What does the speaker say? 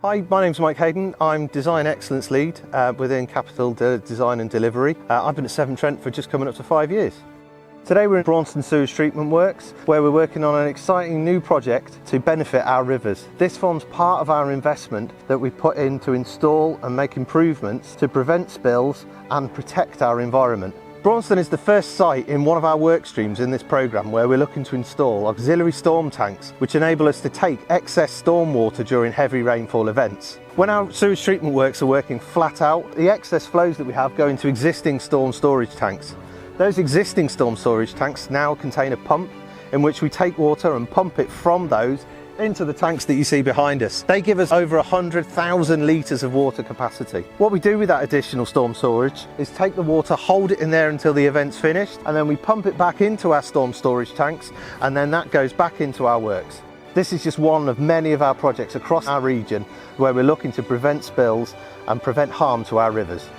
Hi, my name's Mike Hayden. I'm Design Excellence Lead within Capital Design and Delivery. I've been at Severn Trent for just coming up to 5 years. Today we're in Braunston Sewage Treatment Works, where we're working on an exciting new project to benefit our rivers. This forms part of our investment that we put in to install and make improvements to prevent spills and protect our environment. Braunston is the first site in one of our work streams in this programme where we're looking to install auxiliary storm tanks which enable us to take excess storm water during heavy rainfall events. When our sewage treatment works are working flat out, the excess flows that we have go into existing storm storage tanks. Those existing storm storage tanks now contain a pump in which we take water and pump it from those into the tanks that you see behind us. They give us over 100,000 litres of water capacity. What we do with that additional storm storage is take the water, hold it in there until the event's finished, and then we pump it back into our storm storage tanks, and then that goes back into our works. This is just one of many of our projects across our region where we're looking to prevent spills and prevent harm to our rivers.